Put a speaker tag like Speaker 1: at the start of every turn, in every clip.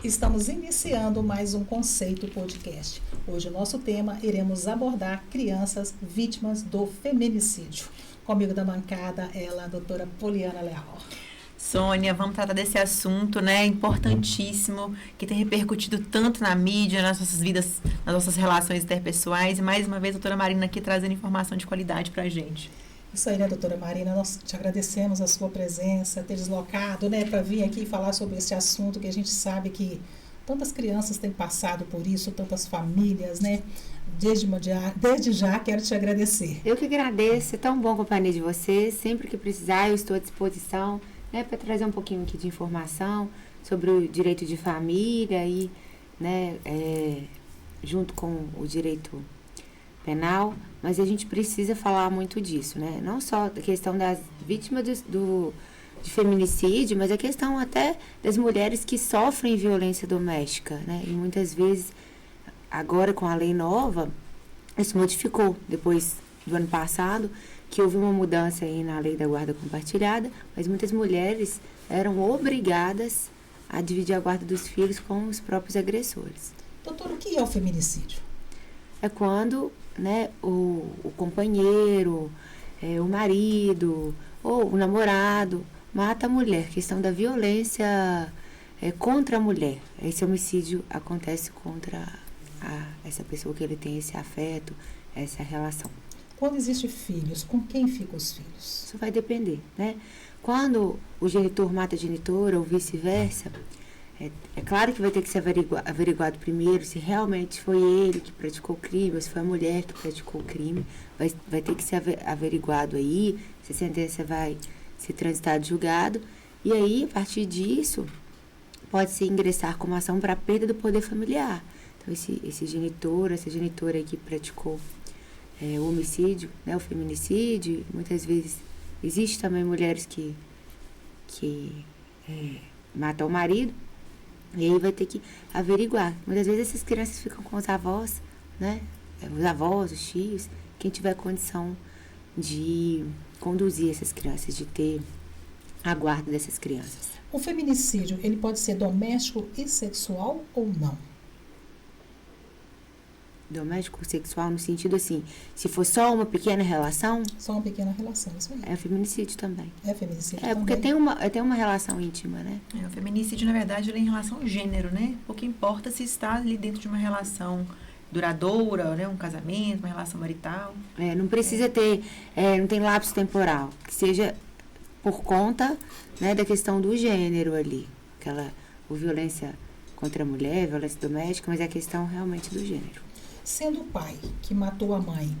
Speaker 1: Estamos iniciando mais um Conceito Podcast. Hoje o nosso tema iremos abordar crianças vítimas do feminicídio. Comigo da bancada ela, a doutora Poliana Leal.
Speaker 2: Sônia, vamos tratar desse assunto, né, importantíssimo, que tem repercutido tanto na mídia, nas nossas vidas, nas nossas relações interpessoais. E mais uma vez, a doutora Marina aqui trazendo informação de qualidade pra gente.
Speaker 1: Isso aí, né, doutora Marina? Nós te agradecemos a sua presença, ter deslocado, né, para vir aqui falar sobre esse assunto que a gente sabe que tantas crianças têm passado por isso, tantas famílias, né? Desde já quero te agradecer.
Speaker 3: Eu que agradeço, é tão bom a companhia de vocês. Sempre que precisar, eu estou à disposição, né, para trazer um pouquinho aqui de informação sobre o direito de família e, né, junto com o direito penal, mas a gente precisa falar muito disso, né? Não só da questão das vítimas de feminicídio, mas a questão até das mulheres que sofrem violência doméstica, né? E muitas vezes, agora com a lei nova, isso modificou depois do ano passado, que houve uma mudança aí na lei da guarda compartilhada, mas muitas mulheres eram obrigadas a dividir a guarda dos filhos com os próprios agressores.
Speaker 1: Doutor, o que é o feminicídio?
Speaker 3: É quando, né, o companheiro, o marido ou o namorado mata a mulher. Questão da violência contra a mulher. Esse homicídio acontece contra essa pessoa que ele tem esse afeto, essa relação.
Speaker 1: Quando existem filhos, com quem ficam os filhos?
Speaker 3: Isso vai depender, né? Quando o genitor mata a genitora ou vice-versa, é claro que vai ter que ser averiguado primeiro se realmente foi ele que praticou o crime, ou se foi a mulher que praticou o crime. Vai ter que ser averiguado aí, se a sentença vai ser transitada e julgado. E aí, a partir disso, pode-se ingressar com uma ação para perda do poder familiar. Então, esse genitor, essa genitora aí que praticou o homicídio, né, o feminicídio, muitas vezes existe também mulheres que matam o marido. E aí vai ter que averiguar. Muitas vezes essas crianças ficam com os avós, né? Os avós, os tios, quem tiver condição de conduzir essas crianças, de ter a guarda dessas crianças.
Speaker 1: O feminicídio, ele pode ser doméstico e sexual ou não?
Speaker 3: Doméstico sexual no sentido assim, se for só uma pequena relação...
Speaker 1: Só uma pequena relação, isso aí.
Speaker 3: É feminicídio também.
Speaker 1: É feminicídio também.
Speaker 3: Porque tem uma relação íntima, né?
Speaker 2: O feminicídio, na verdade, ele é em relação ao gênero, né? O que importa se está ali dentro de uma relação duradoura, né? Um casamento, uma relação marital.
Speaker 3: Não precisa ter, não tem lapso temporal, que seja por conta, né, da questão do gênero ali. O violência contra a mulher, violência doméstica, mas é a questão realmente do gênero.
Speaker 1: Sendo o pai que matou a mãe,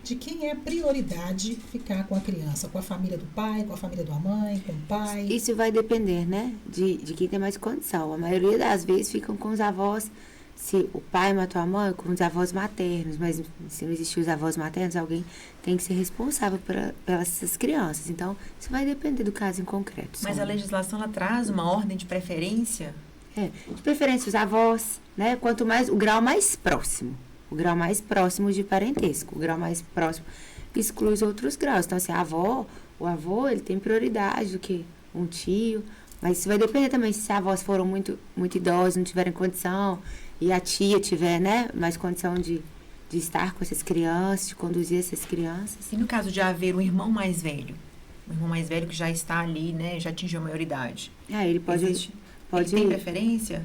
Speaker 1: de quem é a prioridade ficar com a criança? Com a família do pai, com a família da mãe, com o pai?
Speaker 3: Isso vai depender, né? De quem tem mais condição. A maioria das vezes ficam com os avós, se o pai matou a mãe, com os avós maternos. Mas se não existir os avós maternos, alguém tem que ser responsável pelas crianças. Então, isso vai depender do caso em concreto.
Speaker 2: Mas a legislação, ela traz uma ordem de preferência?
Speaker 3: De preferência os avós, né? Quanto mais, o grau mais próximo de parentesco, o grau mais próximo exclui os outros graus. Então, assim, o avô, ele tem prioridade do que um tio, mas isso vai depender também se avós foram muito, muito idosos, não tiverem condição, e a tia tiver, né, mais condição de estar com essas crianças, de conduzir essas crianças.
Speaker 2: E no caso de haver um irmão mais velho que já está ali, né, já atingiu a maioridade?
Speaker 3: Ele pode...
Speaker 2: Ele tem preferência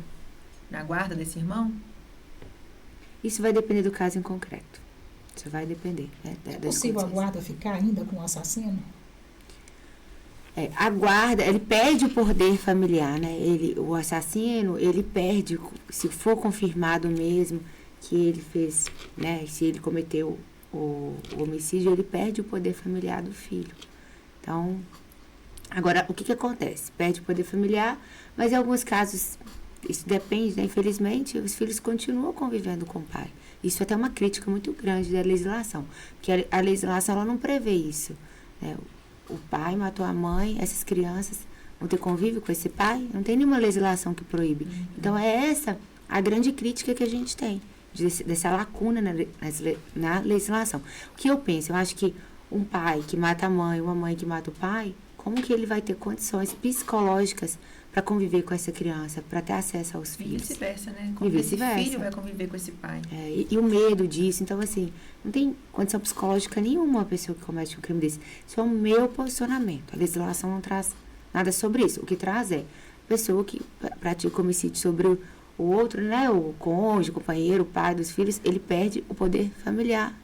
Speaker 2: na guarda desse irmão?
Speaker 3: Isso vai depender do caso em concreto. Isso vai depender. Né,
Speaker 1: é possível a guarda ficar ainda com o assassino?
Speaker 3: A guarda, ele perde o poder familiar, né? O assassino, ele perde, se for confirmado mesmo que ele fez, né? Se ele cometeu o homicídio, ele perde o poder familiar do filho. Então, agora, o que acontece? Perde o poder familiar, mas em alguns casos, isso depende, né? Infelizmente, os filhos continuam convivendo com o pai. Isso é até uma crítica muito grande da legislação, porque a legislação ela não prevê isso, né? O pai matou a mãe, essas crianças vão ter convívio com esse pai? Não tem nenhuma legislação que proíbe. Então, é essa a grande crítica que a gente tem, dessa lacuna na legislação. O que eu penso? Eu acho que um pai que mata a mãe, uma mãe que mata o pai, como que ele vai ter condições psicológicas para conviver com essa criança, para ter acesso aos
Speaker 2: E
Speaker 3: filhos.
Speaker 2: vice-versa, né?
Speaker 3: E
Speaker 2: Como esse
Speaker 3: vice-versa.
Speaker 2: filho vai conviver com esse pai.
Speaker 3: E o medo disso. Então, assim, não tem condição psicológica nenhuma a pessoa que comete um crime desse. Isso é o meu posicionamento. A legislação não traz nada sobre isso. O que traz é a pessoa que pratica homicídio sobre o outro, né? O cônjuge, o companheiro, o pai dos filhos, ele perde o poder familiar.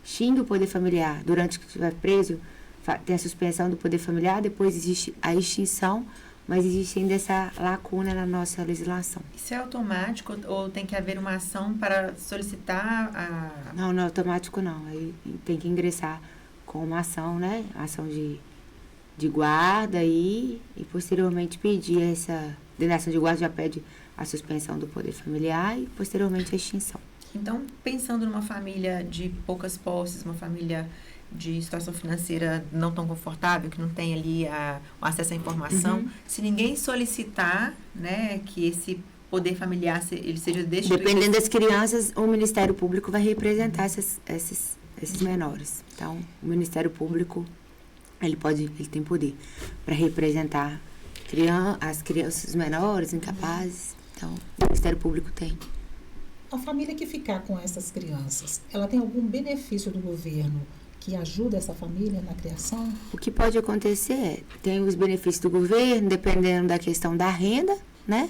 Speaker 3: Xinga o poder familiar. Durante que estiver preso, tem a suspensão do poder familiar, depois existe a extinção, mas existe ainda essa lacuna na nossa legislação.
Speaker 2: Isso é automático ou tem que haver uma ação para solicitar a...
Speaker 3: Não, não é automático não. Aí tem que ingressar com uma ação, né? Ação de guarda e posteriormente pedir essa... Denegação de guarda já pede a suspensão do poder familiar e posteriormente a extinção.
Speaker 2: Então, pensando numa família de poucas posses, uma família de situação financeira não tão confortável, que não tem ali o acesso à informação, se ninguém solicitar, né, que esse poder familiar ele seja destituído...
Speaker 3: Dependendo das crianças, o Ministério Público vai representar esses menores. Então, o Ministério Público, ele tem poder para representar as crianças menores, incapazes. Então, o Ministério Público tem.
Speaker 1: A família que ficar com essas crianças, ela tem algum benefício do governo que ajuda essa família na criação?
Speaker 3: O que pode acontecer tem os benefícios do governo, dependendo da questão da renda, né?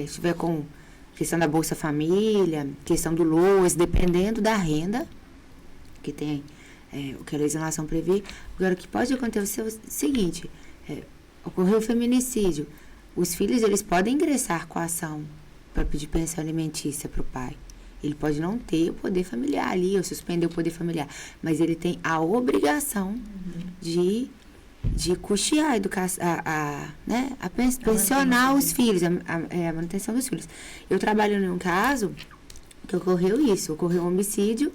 Speaker 3: Se tiver com questão da Bolsa Família, questão do LOAS, dependendo da renda, que tem o que a legislação prevê. Agora, o que pode acontecer é o seguinte, ocorreu o feminicídio, os filhos, eles podem ingressar com a ação para pedir pensão alimentícia para o pai. Ele pode não ter o poder familiar ali, ou suspender o poder familiar, mas ele tem a obrigação de custear a educação, pensionar os filhos, a manutenção dos filhos. Eu trabalho em um caso que ocorreu um homicídio,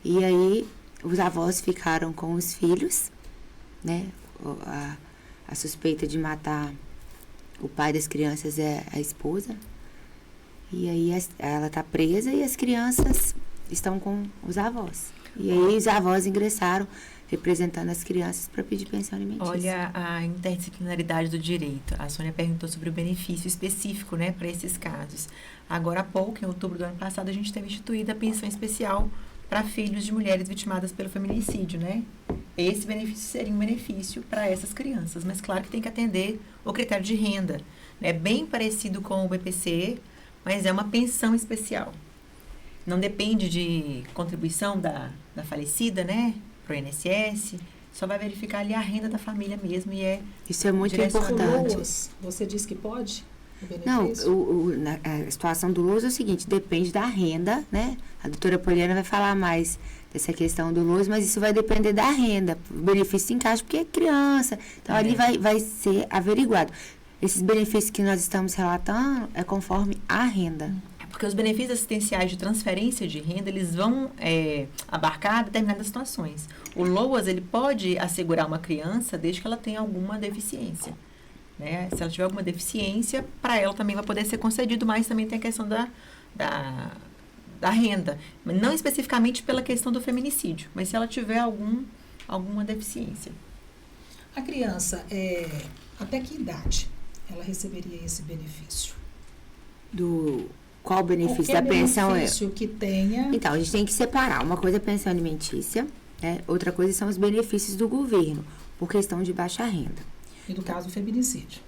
Speaker 3: e aí os avós ficaram com os filhos, né? A suspeita de matar o pai das crianças é a esposa. E aí ela está presa e as crianças estão com os avós. E aí os avós ingressaram representando as crianças para pedir pensão alimentícia.
Speaker 2: Olha a interdisciplinaridade do direito. A Sônia perguntou sobre o benefício específico, né, para esses casos. Agora há pouco, em outubro do ano passado, a gente teve instituída a pensão especial para filhos de mulheres vitimadas pelo feminicídio, né? Esse benefício seria um benefício para essas crianças, mas claro que tem que atender o critério de renda. É bem parecido com o BPC, mas é uma pensão especial. Não depende de contribuição da falecida, né? Para o INSS. Só vai verificar ali a renda da família mesmo e
Speaker 3: Isso é muito
Speaker 1: importante.
Speaker 3: importante.
Speaker 1: LOAS, você disse que pode?
Speaker 3: Não, a situação do LOAS é o seguinte, depende da renda, né? A doutora Poliana vai falar mais dessa questão do LOAS, mas isso vai depender da renda. O benefício se encaixa porque é criança, então ali vai ser averiguado. Esses benefícios que nós estamos relatando é conforme a renda.
Speaker 2: Porque os benefícios assistenciais de transferência de renda, eles vão abarcar determinadas situações. O LOAS, ele pode assegurar uma criança desde que ela tenha alguma deficiência. Né? Se ela tiver alguma deficiência, para ela também vai poder ser concedido, mas também tem a questão da renda. Não especificamente pela questão do feminicídio, mas se ela tiver alguma deficiência.
Speaker 1: A criança, até que idade ela receberia esse benefício?
Speaker 3: Qual o benefício
Speaker 1: Qualquer
Speaker 3: da pensão?
Speaker 1: benefício que tenha...
Speaker 3: Então, a gente tem que separar. Uma coisa é a pensão alimentícia, né? Outra coisa são os benefícios do governo, por questão de baixa renda.
Speaker 1: E do caso do feminicídio.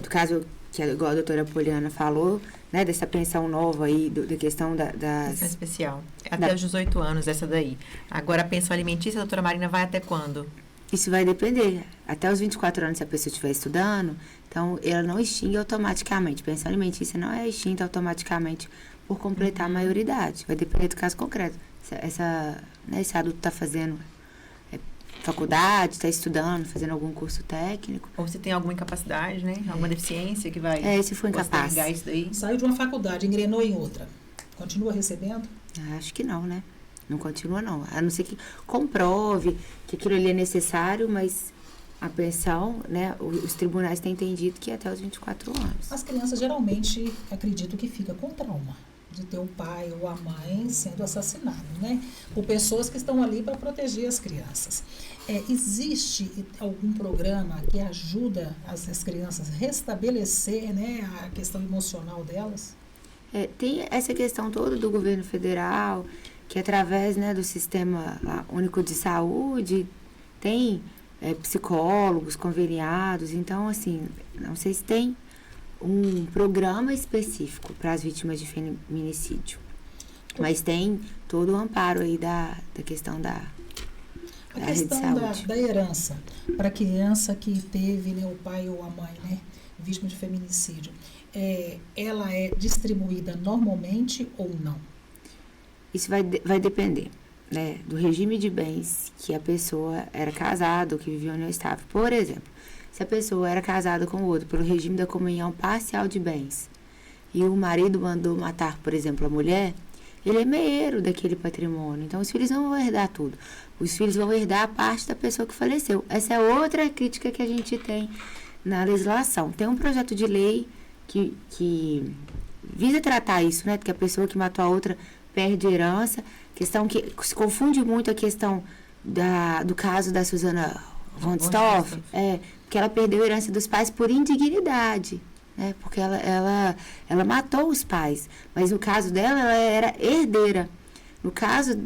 Speaker 3: Do caso que igual a doutora Poliana falou, né? Dessa pensão nova aí, da questão das...
Speaker 2: Pensão especial. Até os 18 anos, essa daí. Agora, a pensão alimentícia, a doutora Marina, vai até quando?
Speaker 3: Isso vai depender. Até os 24 anos, se a pessoa estiver estudando, então ela não extingue automaticamente. Pensão alimentícia não é extinta automaticamente por completar a maioridade. Vai depender do caso concreto. Esse adulto está fazendo faculdade, está estudando, fazendo algum curso técnico.
Speaker 2: Ou se tem alguma incapacidade, né? Alguma deficiência que vai...
Speaker 3: se for incapaz.
Speaker 2: Isso daí.
Speaker 1: Saiu de uma faculdade, engrenou em outra. Continua recebendo?
Speaker 3: Acho que não, né? Não continua, não. A não ser que comprove que aquilo ali é necessário, mas a pensão, né? Os tribunais têm entendido que é até os 24 anos.
Speaker 1: As crianças geralmente acreditam que fica com trauma. de ter o pai ou a mãe sendo assassinados, né? Por pessoas que estão ali para proteger as crianças. Existe algum programa que ajuda as crianças a restabelecer, né, a questão emocional delas?
Speaker 3: Tem essa questão toda do governo federal, que através, né, do Sistema Único de Saúde, tem psicólogos conveniados. Então, assim, não sei se tem um programa específico para as vítimas de feminicídio, mas tem todo o amparo aí da questão da rede de saúde.
Speaker 1: Da herança, para a criança que teve, né, o pai ou a mãe, né, vítima de feminicídio, ela é distribuída normalmente ou não?
Speaker 3: Isso vai depender, né, do regime de bens que a pessoa era casada ou que vivia em união estável. Por exemplo, se a pessoa era casada com o outro pelo regime da comunhão parcial de bens e o marido mandou matar, por exemplo, a mulher, ele é meeiro daquele patrimônio. Então, os filhos não vão herdar tudo. Os filhos vão herdar a parte da pessoa que faleceu. Essa é outra crítica que a gente tem na legislação. Tem um projeto de lei que visa tratar isso, né? Que a pessoa que matou a outra perde herança. Questão que se confunde muito a questão do caso da Susana von Stoff, que ela perdeu a herança dos pais por indignidade, né? Porque ela matou os pais, mas no caso dela, ela era herdeira. No caso,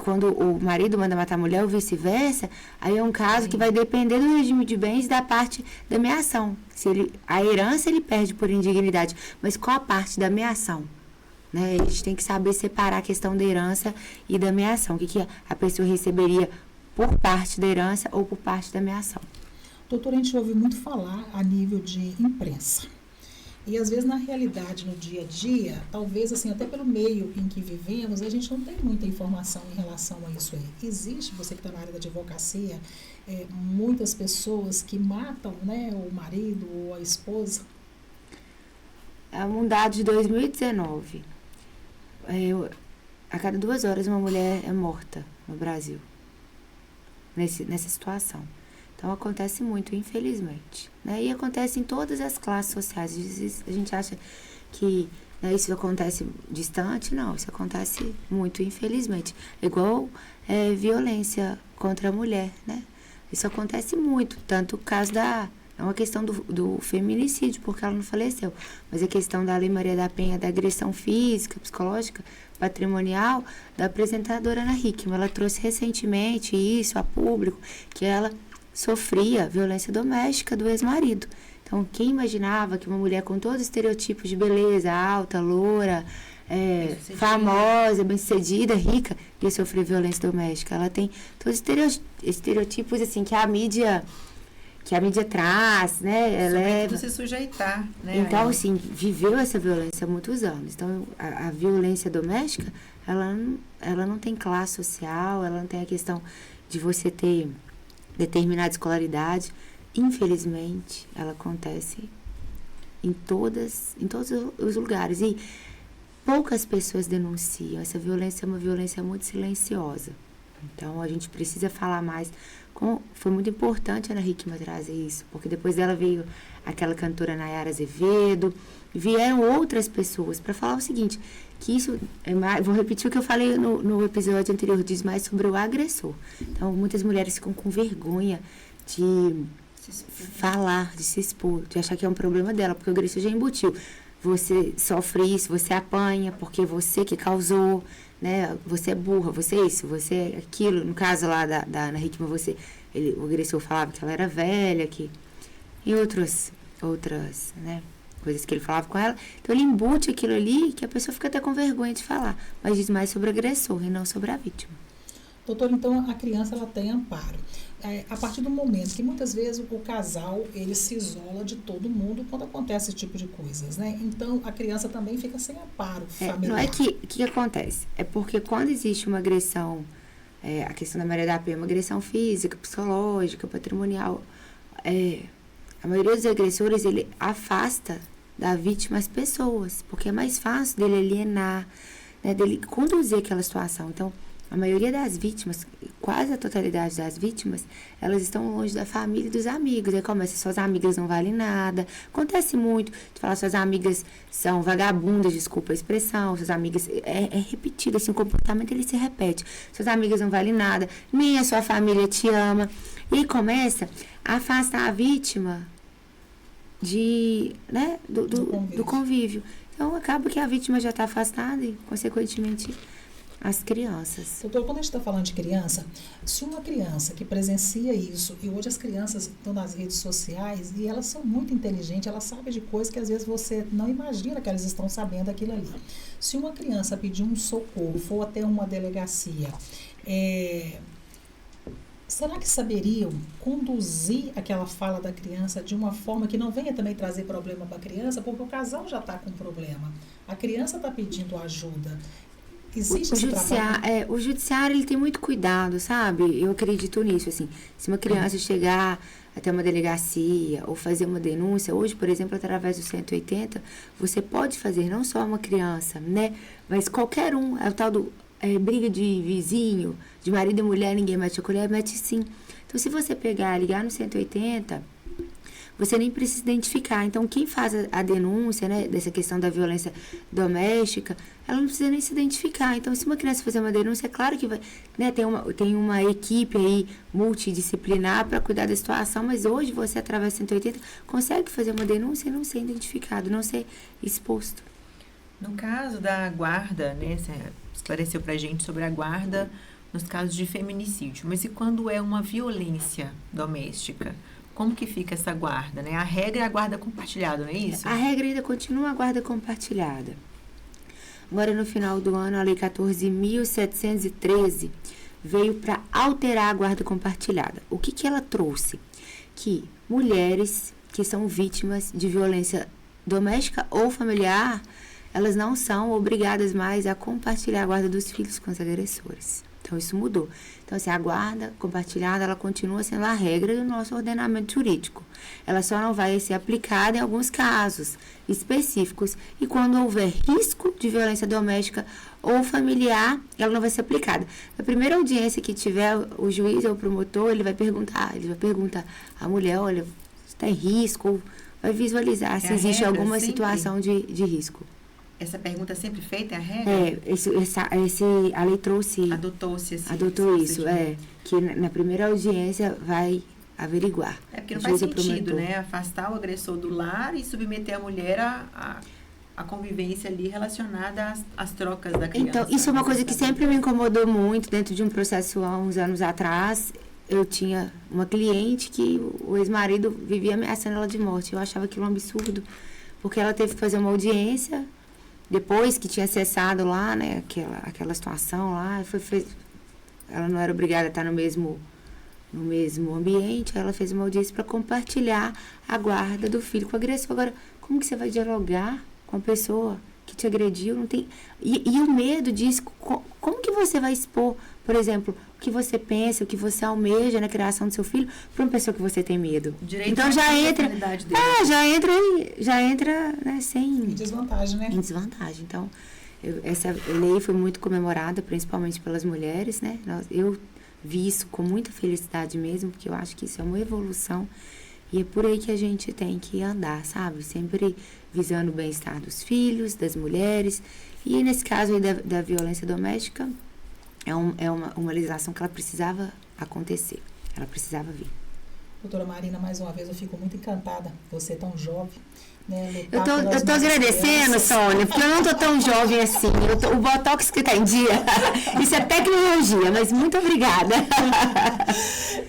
Speaker 3: quando o marido manda matar a mulher ou vice-versa, aí é um caso que vai depender do regime de bens da parte da meação. A herança ele perde por indignidade, mas qual a parte da meação? Né? A gente tem que saber separar a questão da herança e da meação. O que a pessoa receberia por parte da herança ou por parte da meação.
Speaker 1: Doutora, a gente ouve muito falar a nível de imprensa. E às vezes na realidade, no dia a dia, talvez assim, até pelo meio em que vivemos, a gente não tem muita informação em relação a isso aí. Existe, você que está na área da advocacia, muitas pessoas que matam, né, o marido ou a esposa?
Speaker 3: É um dado de 2019. A cada 2 horas uma mulher é morta no Brasil. Nessa situação. Então, acontece muito, infelizmente. Né? E acontece em todas as classes sociais. A gente acha que, né, isso acontece distante. Não, isso acontece muito, infelizmente. Igual violência contra a mulher, né? Isso acontece muito. Tanto o caso é uma questão do feminicídio, porque ela não faleceu. Mas a questão da Lei Maria da Penha, da agressão física, psicológica, patrimonial, da apresentadora Ana Hickman. Ela trouxe recentemente isso a público, que ela sofria violência doméstica do ex-marido. Então, quem imaginava que uma mulher com todos os estereotipos de beleza, alta, loura, famosa, bem-sucedida, rica, ia sofrer violência doméstica? Ela tem todos os estereotipos assim, que a mídia traz, né? Ela
Speaker 2: se sujeitar, né?
Speaker 3: Então, assim, viveu essa violência há muitos anos. Então, a violência doméstica, ela não tem classe social, ela não tem a questão de você ter determinada escolaridade. Infelizmente, ela acontece em todos os lugares. E poucas pessoas denunciam. Essa violência é uma violência muito silenciosa. Então, a gente precisa falar mais. Foi muito importante a Ana Hickman trazer isso, porque depois dela veio aquela cantora Nayara Azevedo, vieram outras pessoas para falar o seguinte, que isso, vou repetir o que eu falei no episódio anterior, diz mais sobre o agressor. Então, muitas mulheres ficam com vergonha de falar, de se expor, de achar que é um problema dela, porque o agressor já embutiu. Você sofre isso, você apanha, porque você que causou, né? Você é burra, você é isso, você é aquilo. No caso lá da Ana Hickman, o agressor falava que ela era velha, e outras, né, coisas que ele falava com ela. Então, ele embute aquilo ali, que a pessoa fica até com vergonha de falar, mas diz mais sobre o agressor e não sobre a vítima.
Speaker 1: Doutor, então a criança ela tem amparo. A partir do momento que muitas vezes o casal ele se isola de todo mundo quando acontece esse tipo de coisas, né? Então a criança também fica sem amparo familiar.
Speaker 3: Não é que acontece, é porque quando existe uma agressão, a questão da Maria da Penha, uma agressão física, psicológica, patrimonial, a maioria dos agressores ele afasta da vítima as pessoas, porque é mais fácil dele alienar, né, dele conduzir aquela situação. Então, a maioria das vítimas, quase a totalidade das vítimas, elas estão longe da família e dos amigos. Aí começa, suas amigas não valem nada. Acontece muito, tu fala, suas amigas são vagabundas, desculpa a expressão, suas amigas, é repetido, assim, o comportamento ele se repete. Suas amigas não valem nada, nem a sua família te ama. E aí começa a afastar a vítima do convívio. Então, acaba que a vítima já está afastada e, consequentemente, as crianças.
Speaker 1: Doutor, quando a gente está falando de criança, se uma criança que presencia isso, e hoje as crianças estão nas redes sociais e elas são muito inteligentes, elas sabem de coisas que às vezes você não imagina que elas estão sabendo aquilo ali. Se uma criança pedir um socorro, for até uma delegacia, será que saberiam conduzir aquela fala da criança de uma forma que não venha também trazer problema para a criança, porque o casal já está com problema. A criança está pedindo ajuda. Existe esse trabalho?
Speaker 3: O judiciário ele tem muito cuidado, sabe? Eu acredito nisso, assim. Se uma criança chegar até uma delegacia ou fazer uma denúncia, hoje, por exemplo, através do 180, você pode fazer, não só uma criança, né? Mas qualquer um, é o tal do briga de vizinho, de marido e mulher, ninguém mete a colher, mete sim. Então, se você ligar no 180, você nem precisa identificar. Então, quem faz a denúncia, né, dessa questão da violência doméstica, ela não precisa nem se identificar. Então, se uma criança fazer uma denúncia, é claro que vai, né, tem uma equipe aí multidisciplinar para cuidar da situação, mas hoje você, através do 180, consegue fazer uma denúncia e não ser identificado, não ser exposto.
Speaker 2: No caso da guarda, né, você esclareceu pra gente sobre a guarda nos casos de feminicídio, mas e quando é uma violência doméstica? Como que fica essa guarda, né? A regra é a guarda compartilhada, não é isso?
Speaker 3: A regra ainda continua a guarda compartilhada. Agora, no final do ano, a Lei 14.713 veio para alterar a guarda compartilhada. O que ela trouxe? Que mulheres que são vítimas de violência doméstica ou familiar, elas não são obrigadas mais a compartilhar a guarda dos filhos com os agressores. Então, isso mudou. Então, assim, a guarda compartilhada, ela continua sendo a regra do nosso ordenamento jurídico. Ela só não vai ser aplicada em alguns casos específicos. E quando houver risco de violência doméstica ou familiar, ela não vai ser aplicada. Na primeira audiência que tiver, o juiz ou o promotor, ele vai perguntar à mulher, olha, está em risco, ou vai visualizar se existe alguma situação de risco.
Speaker 2: Essa pergunta é sempre feita, é a regra?
Speaker 3: A lei trouxe...
Speaker 2: Adotou-se assim.
Speaker 3: Adotou isso, que na primeira audiência vai averiguar.
Speaker 2: É porque não faz sentido, né? Afastar o agressor do lar e submeter a mulher a convivência ali relacionada às trocas da criança.
Speaker 3: Então, isso é uma coisa que sempre me incomodou muito dentro de um processo há uns anos atrás. Eu tinha uma cliente que o ex-marido vivia ameaçando ela de morte. Eu achava aquilo um absurdo, porque ela teve que fazer uma audiência... Depois que tinha cessado lá, né, aquela situação lá, ela não era obrigada a estar no mesmo ambiente, ela fez uma audiência para compartilhar a guarda do filho com o agressor. Agora, como que você vai dialogar com a pessoa que te agrediu? Não tem... E o medo disso, como que você vai expor, por exemplo, o que você pensa, o que você almeja na criação do seu filho para uma pessoa que você tem medo? Então já entra, né, sem...
Speaker 1: Em desvantagem, né?
Speaker 3: Em desvantagem. Então, essa lei foi muito comemorada, principalmente pelas mulheres, né? Eu vi isso com muita felicidade mesmo, porque eu acho que isso é uma evolução e é por aí que a gente tem que andar, sabe? Sempre visando o bem-estar dos filhos, das mulheres. E nesse caso aí da violência doméstica, é uma legislação que ela precisava acontecer, ela precisava vir.
Speaker 1: Doutora Marina, mais uma vez eu fico muito encantada, você é tão jovem, né?
Speaker 3: Eu tô agradecendo, Sônia, porque eu não tô tão jovem assim, o Botox que tá em dia, isso é tecnologia, mas muito obrigada.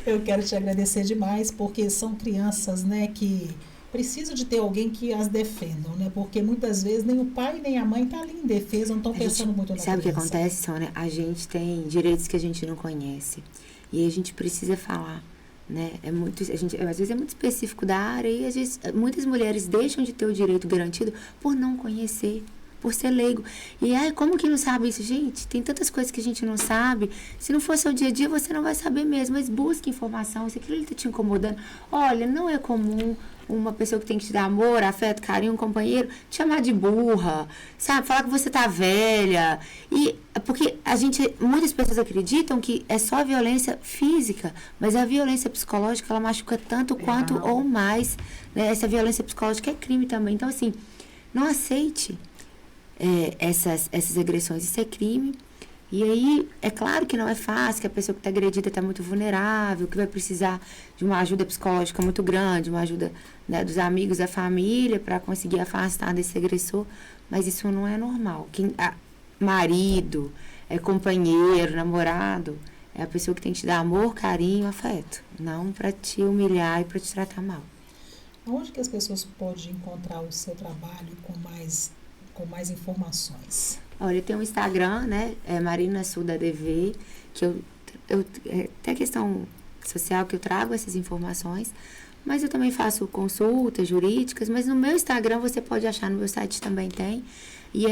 Speaker 1: Eu quero te agradecer demais, porque são crianças, né, que precisam de ter alguém que as defendam, né? Porque muitas vezes nem o pai nem a mãe tá ali em defesa, não estão pensando muito na criança.
Speaker 3: Sabe o que acontece, Sônia? A gente tem direitos que a gente não conhece e a gente precisa falar, né? Às vezes é muito específico da área e às vezes muitas mulheres deixam de ter o direito garantido por não conhecer, por ser leigo. E como que não sabe isso? Gente, tem tantas coisas que a gente não sabe. Se não for seu dia a dia, você não vai saber mesmo. Mas busque informação. Se aquilo está te incomodando, olha, não é comum. uma pessoa que tem que te dar amor, afeto, carinho, um companheiro, te chamar de burra, sabe? Falar que você tá velha. E porque muitas pessoas acreditam que é só violência física, mas a violência psicológica, ela machuca tanto quanto ou mais, né? Essa violência psicológica é crime também. Então, assim, não aceite essas agressões, isso é crime. E aí, é claro que não é fácil, que a pessoa que está agredida está muito vulnerável, que vai precisar de uma ajuda psicológica muito grande, uma ajuda, né, dos amigos, da família, para conseguir afastar desse agressor, mas isso não é normal. Marido, companheiro, namorado, é a pessoa que tem que te dar amor, carinho, afeto, não para te humilhar e para te tratar mal.
Speaker 1: Onde que as pessoas podem encontrar o seu trabalho com mais informações?
Speaker 3: Olha, eu tenho um Instagram, né? Marina Suda DV, que eu tem a questão social que eu trago essas informações, mas eu também faço consultas jurídicas, mas no meu Instagram você pode achar, no meu site também tem. E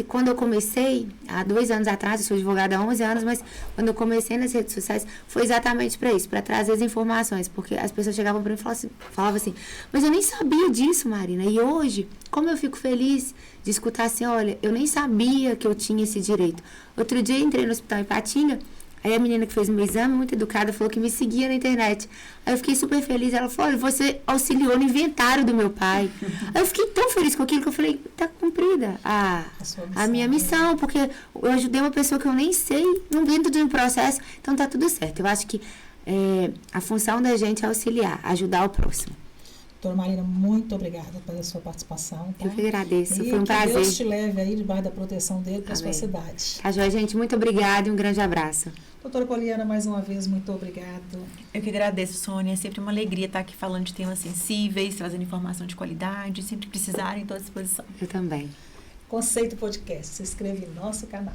Speaker 3: quando eu comecei, há 2 anos atrás, eu sou advogada há 11 anos, mas quando eu comecei nas redes sociais, foi exatamente para isso, para trazer as informações, porque as pessoas chegavam para mim e falavam assim, mas eu nem sabia disso, Marina, e hoje, como eu fico feliz de escutar assim, olha, eu nem sabia que eu tinha esse direito. Outro dia eu entrei no hospital em Patinga, aí a menina que fez o meu exame, muito educada, falou que me seguia na internet. Aí eu fiquei super feliz. Ela falou, olha, você auxiliou no inventário do meu pai. Aí eu fiquei tão feliz com aquilo que eu falei, tá cumprida a minha missão, porque eu ajudei uma pessoa que eu nem sei, não dentro de um processo, então tá tudo certo. Eu acho que a função da gente é auxiliar, ajudar o próximo.
Speaker 1: Doutora Marina, muito obrigada pela sua participação. Tá?
Speaker 3: Eu que agradeço,
Speaker 1: foi
Speaker 3: um prazer.
Speaker 1: Que Deus te leve aí debaixo da proteção dele para a sua cidade.
Speaker 3: Tá joia, gente, muito obrigada e um grande abraço.
Speaker 1: Doutora Poliana, mais uma vez, muito obrigado.
Speaker 2: Eu que agradeço, Sônia. É sempre uma alegria estar aqui falando de temas sensíveis, trazendo informação de qualidade. Sempre precisarem, estou à disposição.
Speaker 3: Eu também.
Speaker 1: Conceito Podcast. Se inscreva em nosso canal.